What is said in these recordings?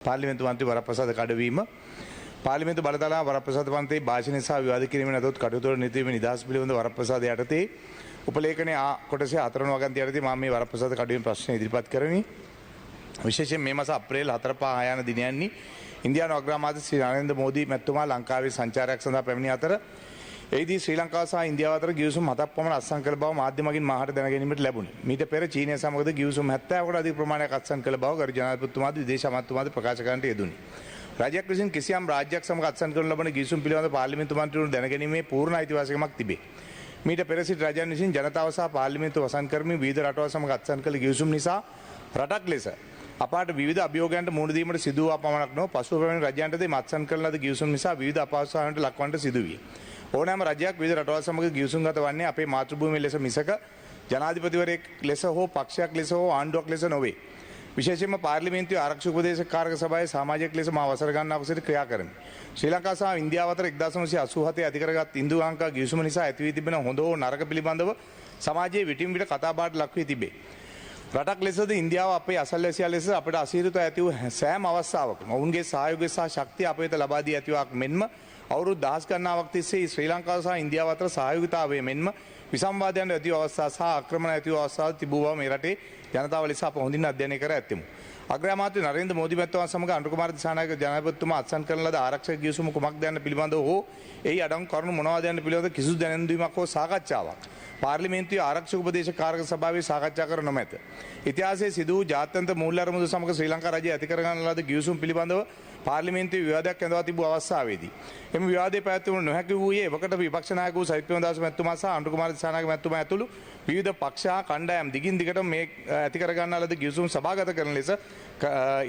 පාර්ලිමේන්තු මන්ත්‍රී වරප්‍රසාද කඩවීම පාර්ලිමේන්තු බලතල වරප්‍රසාද පන්තියේ භාෂණ සහ විවාද කිරීමේ නැතොත් කටයුතු වල නිතිවීම නිදහස් පිළිබඳ වරප්‍රසාද යටතේ උපලේඛනයේ කොටසේ 4 වන වගන්ති යටතේ මම මේ වරප්‍රසාද කඩවීම ප්‍රශ්න ඉදිරිපත් කරමි. විශේෂයෙන් මේ මාස අප්‍රේල් 4 5 යන දිනයන්හි ඉන්දියානු අග්‍රාමාත්‍ය ශ්‍රී නරේන්ද්‍ර මෝදී මැතිතුමා ලංකාවේ සංචාරයක් සඳහා පැමිණි අතර එහිදී ශ්‍රී ලංකාව සහ ඉන්දියාව අතර ගිවිසුම් 7ක් පමණ අත්සන් කළ බව මාධ්‍ය මගින් මාහට දැන ගැනීමට ලැබුණි. මීට පෙර චීනය සමගද ගිවිසුම් 70කට අධික ප්‍රමාණයක් අත්සන් කළ බව ගරු ජනාධිපතිතුමාද විදේශ අමාත්‍යතුමාද ප්‍රකාශ කරන්නට යෙදුණි. රාජ්‍යයක් විසින් කිසියම් රාජ්‍යයක් සමග අත්සන් කරනු ලබන ගිවිසුම් පිළිබඳ පාර්ලිමේන්තු මන්ත්‍රීවරුන් දැන ගැනීමේ පූර්ණ අයිතිවාසිකමක් තිබේ. මීට පෙර සිට රජයන් විසින් ජනතාව සහ පාර්ලිමේන්තුව වසන් කරමින් විවිධ රටවල් සමග අත්සන් කළ ගිවිසුම් නිසා රටක් ලෙස අපාට විවිධ අභියෝගයන්ට මුහුණ දීමට සිදු වූ පමණක් නොව පසුව පැමිණි රජයන්ටද මත්සන් කරන ලද ගිවිසුම් නිසා විවිධ අපහසුතාවයන්ට ලක්වන්නට සිදු විය. ඕනෑම රජයක් විවිධ රටවල් සමග ගිවිසුම් ගත වන්නේ අපේ මාතෘභූමිය ලෙස මිසක ජනාධිපතිවරයෙක් ලෙස හෝ පක්ෂයක් ලෙස හෝ ආණ්ඩුවක් ලෙස නොවේ. විශේෂයෙන්ම පාර්ලිමේන්තුවේ ආරක්ෂක උපදේශක කාරක සභාවේ සමාජික ලෙස මා වසර ගණනාවක සිට ක්‍රියා කරමි. ශ්‍රී ලංකාව සහ ඉන්දියාව අතර 1987 ඇති කරගත් ඉන්දු ලංකා ගිවිසුම නිසා ඇති වී තිබෙන හොඳ හෝ නරක පිළිබඳව සමාජයේ විටින් විට කතාබහට ලක් වී තිබේ. රටක් ලෙසද ඉන්දියාව අපේ අසල්වැසියා ලෙස අපට අසීරුතා ඇති වූ සෑම අවස්ථාවකම ඔවුන්ගේ සහයෝගය සහ ශක්තිය අප වෙත ලබා දී ඇතිවක් මෙන්ම අවුරුදු දහස් ගණනාවක් තිස්සේ ශ්‍රී ලංකාව සහ ඉන්දියාව අතර සහයෝගිතාවය මෙන්ම විසම්වාදයන් ඇති වූ අවස්ථා සහ ආක්‍රමණ ඇති වූ අවස්ථා තිබූ බව මේ රටේ ජනතාව ලෙස අප හොඳින් අධ්‍යයනය කර ඇත්තෙමු. අග්‍රාමාත්‍ය නරේන්ද්‍ර මෝදී මැතිතුමා සමග අනුර කුමාර දිසානායක ජනාධිපතිතුමා අත්සන් කරන ලද ආරක්ෂක ගිවිසුම කුමක්ද යන්න පිළිබඳව හෝ එහි අඩංගු කරුණු මොනවාද යන්න පිළිබඳව කිසිදු දැනුම්දීමක් හෝ සාකච්ඡාවක් පාර්ලිමේන්තුවේ ආරක්ෂක උපදේශක කාරක සභාවේ සාකච්ඡා කර නොමැත. ඉතිහාසයේ සිදු වූ ජාත්‍යන්තර මූල්‍ය අරමුදු සමග ශ්‍රී ලංකා රජය ඇති කරගන්න ලද ගිවිසුම් පිළිබඳව පාර්ලිමේන්තුවේ විවාදයක් ඇඳවා තිබූ අවස්ථාවේදී එම විවාදයේ පැවැත්වීමට නොහැකි වූයේ එවකට විපක්ෂ 나යක වූ සජිත් ප්‍රේමදාස මැතිතුමා සහ අනුර කුමාර දිසානායක මැතිතුමා ඇතුළු විවිධ පක්ෂ හා කණ්ඩායම් දිගින් දිගටම මේ ඇති කරගන්නා ලද ගිවිසුම් සභාගත කරන ලෙස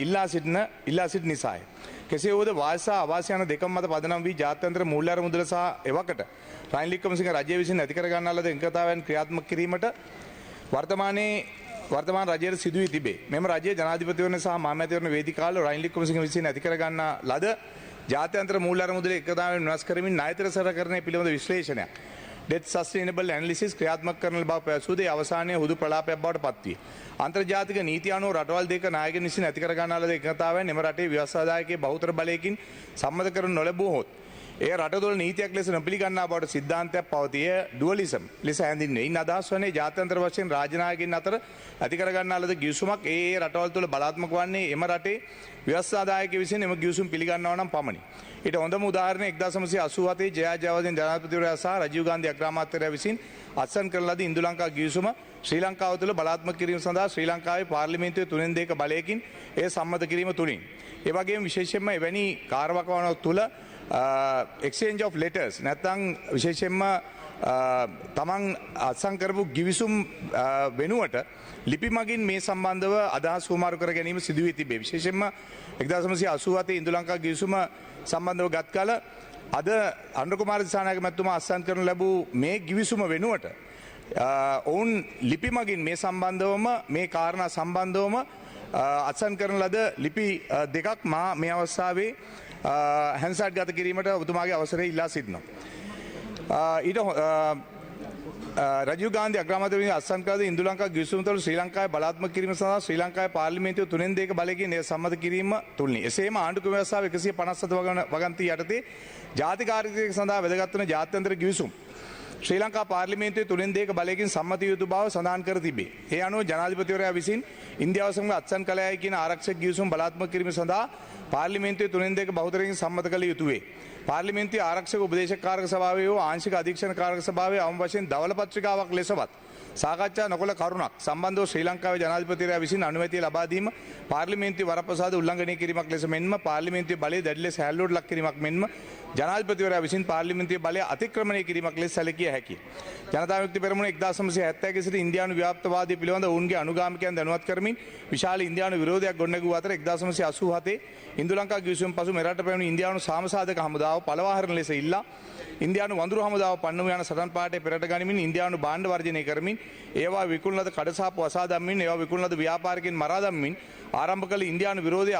ඉල්ලා සිටින නිසාය. කෙසේ වුවද වාසි සහ අවාසි යන දෙකම මත පදනම් වී ජාත්‍යන්තර මූල්‍ය අරමුදල සහ එවකට රනිල් වික්‍රමසිංහ රජය විසින් ඇති කරගන්නා ලද එකතාවයන් ක්‍රියාත්මක කිරීමට වර්තමාන රජයට සිදු වී තිබේ. මෙම රජයේ ජනාධිපතිවරණ සහ මහමැතිවරණ වේදිකාවල රනිල් වික්‍රමසිංහ විසින් ඇති කරගන්නා ලද ජාත්‍යන්තර මූල්‍ය අරමුදල එකතාවයන් වෙනස් කරමින් ණයතර සරකරණය පිළිබඳ විශ්ලේෂණයක් debt sustainable analysis ක්‍රියාත්මක කරන බව පැවසුවද අවසානයේ හුදු ප්‍රලාපයක් බවට පත්විය. අන්තර්ජාතික නීති අනුව රටවල් දෙක නායකයන් විසින් ඇති කරගන්නා ලද එකතාවයන් එම රටේ ව්‍යවස්ථාදායකයේ බහුතර බලයකින් සම්මත කරනු නොලැබුවහොත් එය රටවල නීතියක් ලෙස නොපිළිගන්නා බවට සිද්ධාන්තයක් පවතී. ඩුවලිසම් ලෙස හැඳින්වේ. ඉන් අදහස් වන්නේ ජාත්‍යන්තර වශයෙන් රාජනායකයන් අතර ඇති කරගන්නා ලද ගිවිසුමක් ඒ රටවල් තුළ බලාත්මක වන්නේ එම රටේ ව්‍යවස්ථාදායකයෝ විසින් එම ගිවිසුම් පිළිගන්නවා නම් පමණි. ඊට හොඳම උදාහරණය 1987 ජයා ජයවර්ධන ජනාධිපතිවරයා සහ රජීව් ගාන්ධි අග්‍රාමාත්‍යවරයා විසින් අත්සන් කරන ලද ඉන්දු ලංකා ගිවිසුම ශ්‍රී ලංකාව තුළ බලාත්මක කිරීම සඳහා ශ්‍රී ලංකාවේ පාර්ලිමේන්තුවේ 3/2 බලයකින් එය සම්මත කිරීම තුලින්. ඒ වගේම විශේෂයෙන්ම එවැනි කාර්යවකවානුවක් තුළ exchange of letters නැත්නම් විශේෂයෙන්ම තමන් අත්සන් කරපු ගිවිසුම් වෙනුවට ලිපි මගින් මේ සම්බන්ධව අදහස් හුවමාරු කර ගැනීම සිදු වී තිබේ. විශේෂයෙන්ම 1987 ඉන්දු ලංකා ගිවිසුම සම්බන්ධව ගත් කල අද අනුර කුමාර දිසානායක මැතිතුමා අත්සන් කරනු ලැබූ මේ ගිවිසුම වෙනුවට ඔවුන් ලිපි මගින් මේ සම්බන්ධවම මේ කාරණා සම්බන්ධවම අත්සන් කරන ලද ලිපි දෙකක් මා මේ අවස්ථාවේ හැන්සට් ගත කිරීමට ඔබතුමාගේ අවසරය ඉල්ලා සිටිනවා. ඊට රජීව් ගාන්ධි අග්‍රාමාත්‍යවරයා අත්සන් කළ ඉන්දු ලංකා ගිවිසුම තුළ ශ්‍රී ලංකාවේ බලාත්මක කිරීම සඳහා ශ්‍රී ලංකාවේ පාර්ලිමේන්තුව 3/2 බලයකින් එය සම්මත කිරීම තුලිනි. එසේම ආණ්ඩුක්‍රම ව්‍යවස්ථාව 157 වගන්තිය යටතේ ජාතික ආර්ථිකය සඳහා වැදගත් වන ජාත්‍යන්තර ගිවිසුම් ශ්‍රී ලංකා පාර්ලිමේන්තුවේ 3/2 බලයකින් සම්මත යුතු බව සඳහන් කර තිබේ. ඒ අනුව ජනාධිපතිවරයා විසින් ඉන්දියාව සමග අත්සන් කළ හැකි කියන ආරක්ෂක ගිවිසුම් බලාත්මක කිරීම සඳහා පාර්ලිමේන්තුවේ 3/2 බහුතරයෙන් සම්මත කළ යුතු වේ. පාර්ලිමේන්තුවේ ආරක්ෂක උපදේශක කාරක සභාවේ හෝ ආංශික අධීක්ෂණ කාරක සභාවේ අවම වශයෙන් දවල පත්‍රිකාවක් ලෙසවත් සාකච්ඡා නොකළ කරුණක් සම්බන්ධව ශ්‍රී ලංකාවේ ජනාධිපතිවරයා විසින් අනුමැතිය ලබා දීම පාර්ලිමේන්තුවේ වරප්‍රසාද උල්ලංඝනය කිරීමක් ලෙස මෙන්ම පාර්ලිමේන්තුවේ බලය දැඩි ලෙස හැල්ලුවට ලක් කිරීමක් මෙන්ම ජනාධිපතිවරයා විසින් පාර්ලිමේන්තුවේ බලය අතික්‍රමණය කිරීමක් ලෙස සැලකිය හැකියි. ජනතා විමුක්ති පෙරමුණ 1970 සිට ඉන්දියානු ව්‍යාප්තවාදය පිළිබඳ ඔවුන්ගේ අනුගාමිකයන් දැනුවත් කරමින් විශාල ඉන්දියානු විරෝධයක් ගොඩනැගූ අතර 1987 ඉන්දු ලංකා ගිවිසුම පසු මෙරට පැමිණි ඉන්දියානු සාමසාධක හමුදාව පළවාහරණ ලෙස ඉල්ලා ඉන්දියානු වඳුරු හමුදාව පන්නමු යන සටන් පාඨය පෙරට ගනිමින් ඉන්දියානු භාණ්ඩ වර්ජනය කරමින් ඒවා විකුණන ලද කඩසාප්පු අසා දම්මින් ඒවා විකුණන ලද ව්‍යාපාරිකයන් මරා දම්මින් ආරම්භ කළ ඉන්දියානු විරෝධයේ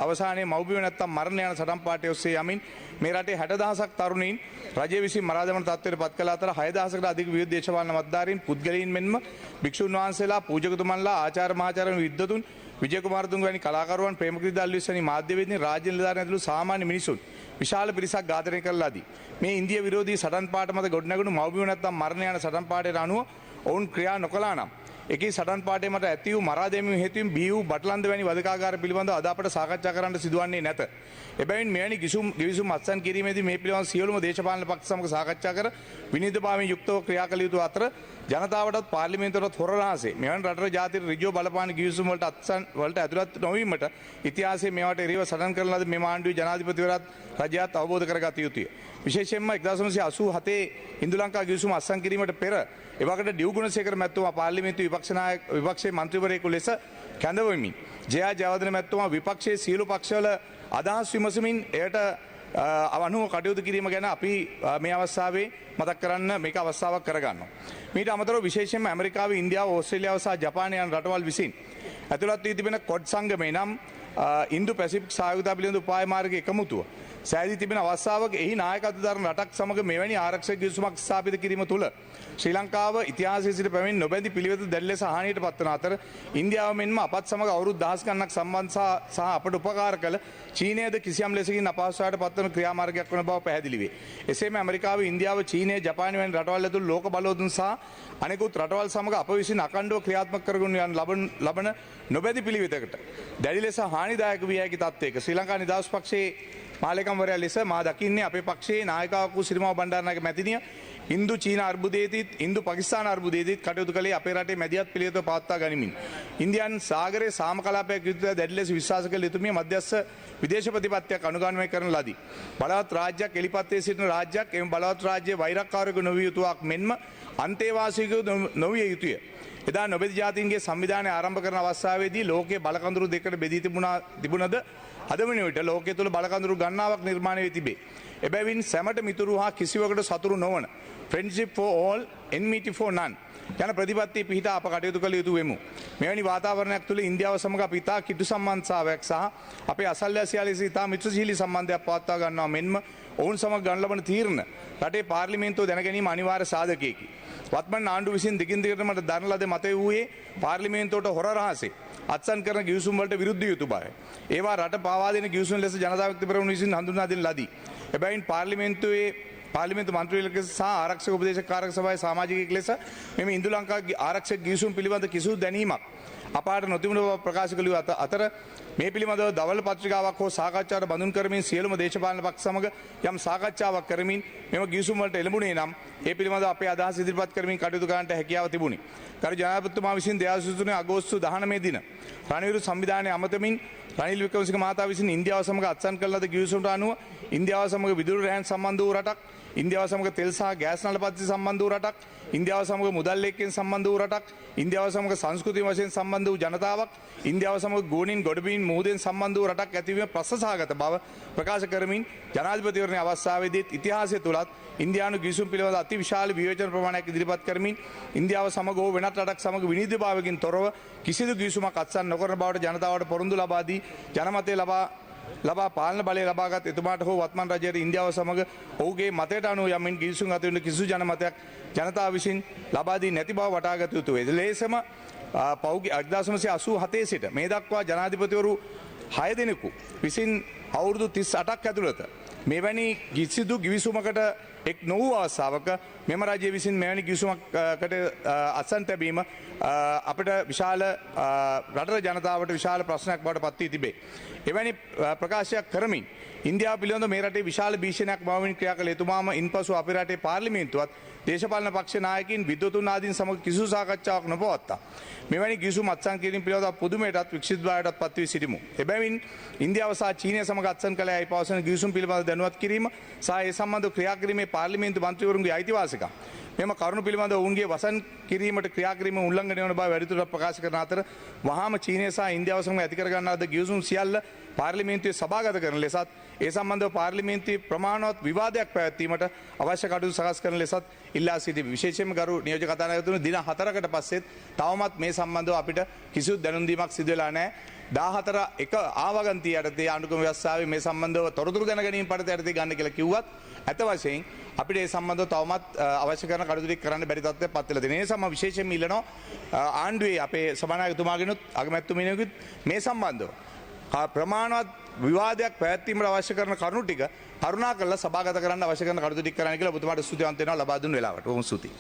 අවසානයේ මව්බිම නැත්තම් මරණ යන සටන් පාඨය ඔස්සේ යමින් මේ රටේ 60000ක් තරුණයින් රජය විසින් මරා දමන තත්ත්වයට පත් කළ අතර 6000කට අධික විවිධ දේශපාලන මතධාරීන් පුද්ගලයන් මෙන්ම භික්ෂුන් වහන්සේලා පූජකතුමන්ලා ආචාර්ය මහාචාර්ය විද්වතුන් විජය කුමාරතුංග වැනි කලාකරුවන් ප්‍රේමකෘති දල්විස් වැනි මාධ්‍යවේදීන් රාජ්‍ය නිලධාරීන් ඇතුළු සාමාන්‍ය මිනිසුන් විශාල පිරිසක් ඝාතනය කරලාදී මේ ඉන්දිය විරෝධී සටන් පාඨ මත ගොඩනැගුණු මව්බිම නැත්නම් මරණ යන සටන් පාඨයට අනුව ඔවුන් ක්‍රියා නොකළා නම් එකී සටන් පාඨය මත ඇති වූ මරා දැමීම හේතුවෙන් බිහි වූ බටලන්ද වැනි වධකාගාර පිළිබඳව අද අපට සාකච්ඡා කරන්න සිදුවන්නේ නැත. එබැවින් මෙවැනි ගිවිසුම් අත්සන් කිරීමේදී මේ පිළිබඳව සියලුම දේශපාලන පක්ෂ සමග සාකච්ඡා කර විනීතභාවයෙන් යුක්තව ක්‍රියා කළ යුතු අතර ජනතාවටත් පාර්ලිමේන්තුවටත් හොර රහසේ මෙවන් රටේ ජාතික ඍජුව බලපාන ගිවිසුම් වලට අත්සන් වලට ඇතුළත් නොවීමට ඉතිහාසයේ මේවට එරෙහිව සටන් කරන ලද මෙම ආණ්ඩුවේ ජනාධිපතිවරයාත් රජයත් අවබෝධ කරගත යුතුය. විශේෂයෙන්ම 1987 ඉන්දු ලංකා ගිවිසුම අත්සන් කිරීමට පෙර එවකට ඩිව් ගුණසේකර මැතිතුමා පාර්ලිමේන්තු විපක්ෂයේ මන්ත්‍රීවරයෙකු ලෙස කැඳවමින් ජයා ජයවර්ධන මැතිතුමා විපක්ෂයේ සියලු පක්ෂවල අදහස් විමසමින් එයට අනුව කටයුතු කිරීම ගැන අපි මේ අවස්ථාවේ මතක් කරන්න මේක අවස්ථාවක් කරගන්නවා. මීට අමතරව විශේෂයෙන්ම ඇමරිකාව, ඉන්දියාව, ඕස්ට්‍රේලියාව සහ ජපානය යන රටවල් විසින් ඇතුළත් වී තිබෙන කොඩ් සංගමය නම් ඉන්දු පැසිෆික් සහයෝගිතා පිළිබඳ උපාය මාර්ග එකමුතුව සෑදී තිබෙන අවස්ථාවක එහි නායකත්ව දරන රටක් සමග මෙවැනි ආරක්ෂක ගිවිසුමක් ස්ථාපිත කිරීම තුළ ශ්‍රී ලංකාව ඉතිහාසයේ සිට පැමිණ නොබැඳි පිළිවෙත දැඩි ලෙස හානියට පත්වන අතර ඉන්දියාව මෙන්ම අපත් සමග අවුරුදු දහස් ගණනක් සම්බන්ධ සහ අපට උපකාර කළ චීනයද කිසියම් ලෙසකින් අපහසුතාවයට පත්වන ක්‍රියාමාර්ගයක් වන බව පැහැදිලි වේ. එසේම ඇමරිකාව, ඉන්දියාව, චීනය, ජපානය වැනි රටවල් ඇතුළු ලෝක බලවතුන් සහ අනෙකුත් රටවල් සමග අප විසින් අඛණ්ඩව ක්‍රියාත්මක කරගෙන යන ලබන නොබැඳි පිළිවෙතකට දැඩි ලෙස හානිදායක විය හැකි තත්ත්වයක ශ්‍රී ලංකා නිදහස් පක්ෂයේ මාලකම්වරයා ලෙස මා දකින්නේ අපේ පක්ෂයේ නායකයෙකු වූ සිරිමාව බණ්ඩාරනායක මැතිණිය ඉන්දු චීන අර්බුදයේදීත් ඉන්දු පාකිස්තාන අර්බුදයේදීත් කටයුතු කළේ අපේ රටේ මැදිහත් පිළිවෙතව පවත්වා ගනිමින් ඉන්දියන් සාගරයේ සාම කලාපයක් යුතුව දැඩි ලෙස විශ්වාස කළ යුතුමිය මධ්‍යස්ථ විදේශ ප්‍රතිපත්තියක් අනුගමනය කරන ලදී. බලවත් රාජ්‍යයක් එලිපත්තේ සිටින රාජ්‍යයක් එම බලවත් රාජ්‍යයේ වෛරක්කාරයෙකු නොවිය යුතුවක් මෙන්ම අන්තේවාසීකයෝ නොවිය යුතුය. එදා නොබෙද ජාතීන්ගේ සංවිධානය ආරම්භ කරන අවස්ථාවේදී ලෝකයේ බලකඳුරු දෙකට බෙදී තිබුණද අද වන විට ලෝකයේ තුල බලකඳුරු ගණනාවක් නිර්මාණය වී තිබේ. එබැවින් සැමට මිතුරු හා කිසිවකට සතුරු නොවන friendship for all enmity for none යන ප්‍රතිපත්තිය පිහිටා අප කටයුතු කළ යුතු වෙමු. මෙවැනි වාතාවරණයක් තුළ ඉන්දියාව සමග අපි ඉතා කිට්ටු සම්බන්ධතාවයක් සහ අපේ අසල්වැසියා ලෙස ඉතා මිත්‍රශීලී සම්බන්ධයක් පවත්වා ගන්නවා මෙන්ම ඔවුන් සමග ගන්න ලබන තීරණ රටේ පාර්ලිමේන්තුව දැන ගැනීම අනිවාර්ය සාධකයකි. වත්මන් ආණ්ඩුව විසින් දිගින් දිගටම දරන ලද මතය වූයේ පාර්ලිමේන්තුවට හොර රහසේ අත්සන් කරන ගිවිසුම් වලට විරුද්ධ යුතු බවයි. ඒවා රට පාවා දෙන ගිවිසුම් ලෙස ජනතා විමුක්ති පෙරමුණ විසින් හඳුන්වා දෙන ලදී. එබැවින් පාර්ලිමේන්තු මන්ත්‍රීවරයෙක් සහ ආරක්ෂක උපදේශක කාර්යක සභාවේ සමාජිකයෙක් ලෙස මෙම ඉන්දු ලංකා ආරක්ෂක ගිවිසුම් පිළිබඳ කිසිදු දැනීමක් අපාට නොතිබුණ බව ප්‍රකාශ කළ අතර මේ පිළිබඳව දවල් පත්‍රිකාවක් හෝ සාකච්ඡාවට බඳුන් කරමින් සියලුම දේශපාලන පක්ෂ සමග යම් සාකච්ඡාවක් කරමින් මෙම ගිවිසුම් වලට එළඹුණේ නම් ඒ පිළිබඳව අපේ අදහස් ඉදිරිපත් කරමින් කටයුතු කරන්නට හැකියාව තිබුණි. කරු ජනාධිපතිතුමා විසින් 2023 අගෝස්තු 19 දින රණවිරු සංවිධානයේ අමතමින් රනිල් වික්‍රමසිංහ මහතා විසින් ඉන්දියාව සමග අත්සන් කළ ලද ගිවිසුමට අනුව ඉන්දියාව සමග විදුලි රැහැන් සම්බන්ධ වූ රටක්, ඉන්දියාව සමග තෙල් සහ ගෑස් නළ පද්ධති සම්බන්ධ වූ රටක්, ඉන්දියාව සමග මුදල් ලේකෙන් සම්බන්ධ වූ රටක්, ඉන්දියාව සමග සංස්කෘතික වශයෙන් සම්බන්ධ වූ ජනතාවක්, ඉන්දියාව සමග ගෝණින් ගොඩබිමින් මුහුදෙන් සම්බන්ධ වූ රටක් ඇතිවීම ප්‍රසසාගත බව ප්‍රකාශ කරමින් ජනාධිපතිවරණයේ අවස්ථාවේදීත් ඉතිහාසය තුලත් ඉන්දියානු ගිවිසුම් පිළිබඳ අති විශාල විවේචන ප්‍රමාණයක් ඉදිරිපත් කරමින් ඉන්දියාව සමග හෝ වෙනත් රටක් සමග විනීතභාවයකින් තොරව කිසිදු ගිවිසුමක් අත්සන් නොකරන බවට ජනතාවට පොරොන්දු ලබා දී ජනමතය ලබා පාලන බලය ලබාගත් එතුමාට හෝ වත්මන් රජයට ඉන්දියාව සමග ඔහුගේ මතයට අනුව යමින් ගිවිසුම් අත වෙන කිසිදු ජනමතයක් ජනතාව විසින් ලබා දී නැති බව වටහාගත යුතු වේ. ලේසම පෞගේ 1987 සිට මේ දක්වා ජනාධිපතිවරු 6 දෙනෙකු විසින් අවුරුදු 38ක් ඇතුළත මෙවැනි කිසිදු ගිවිසුමකට එක් නොවූ අවස්ථාවක මෙම රජය විසින් මෙවැනි ගිවිසුමකට අත්සන් තැබීම අපට විශාල රටට ජනතාවට විශාල ප්‍රශ්නයක් බවට පත් වී තිබේ. එවැනි ප්‍රකාශයක් කරමින් ඉන්දියාව පිළිබඳ මේ රටේ විශාල භීෂණයක් බවමින් ක්‍රියා කළ එතුමාම ඉන්පසු අපේ රටේ පාර්ලිමේන්තුවත් දේශපාලන පක්ෂ නායකයින් විද්වතුන් ආදීන් සමග කිසිදු සාකච්ඡාවක් නොපවත්තා මෙවැනි ගිවිසුම් අත්සන් කිරීම පිළිබඳව පුදුමයටත් වික්ෂිප්තභාවයටත් පත් වී සිටිමු. එබැවින් ඉන්දියාව සහ චීනය සමග අත්සන් කළ අය පවසන ගිවිසුම් පිළිබඳව දැනුවත් කිරීම සහ ඒ සම්බන්ධව ක්‍රියා කිරීමේ පාර්ලිමේන්තු මන්ත්‍රීවරුන්ගේ අයිතිවාසිකම් මෙම කරුණු පිළිබඳව ඔවුන්ගේ වසන් කිරීමට ක්‍රියා කිරීම උල්ලංඝනය වන බව වැඩිදුරටත් ප්‍රකාශ කරන අතර වහාම චීනය සහ ඉන්දියාව සමග ඇති කර ගන්නා ලද ගිවිසුම් සියල්ල පාර්ලිමේන්තුවේ සභාගත කරන ලෙසත් ඒ සම්බන්ධව පාර්ලිමේන්තුවේ ප්‍රමාණවත් විවාදයක් පැවැත්වීමට අවශ්‍ය කටයුතු සකස් කරන ලෙසත් ඉල්ලා සිටිමි. විශේෂයෙන්ම ගරු නියෝජ්‍ය කතානායකතුමනි දින 4කට පස්සෙත් තවමත් මේ සම්බන්ධව අපිට කිසිදු දැනුම් දීමක් සිදු වෙලා නැහැ. 14 එක ආවගන්තිය යටතේ ආණ්ඩුක්‍රම ව්‍යවස්ථාවේ මේ සම්බන්ධව තොරතුරු දැන ගැනීම පරිදි යටතේ ගන්න කියලා කිව්වත් ඇත්ත වශයෙන් අපිට ඒ සම්බන්ධව තවමත් අවශ්‍ය කරන කටයුතු ටික කරන්න බැරි තත්ත්වයක් පත් වෙලා තියෙනවා. ඒ නිසා මම විශේෂයෙන්ම ඉල්ලනවා ආණ්ඩුවේ අපේ සභානායකතුමාගෙනුත් අගමැතිතුමියගෙනුත් මේ සම්බන්ධව ප්‍රමාණවත් විවාදයක් පැවැත්වීමට අවශ්‍ය කරන කරුණු ටික කරුණාකරලා සභාගත කරන්න අවශ්‍ය කරන කටයුතු ටික කරන්න කියලා ඔබතුමාට ස්තුතිවන්ත වෙනවා ලබා දුන්න වෙලාවට. බොහොම ස්තුතියි.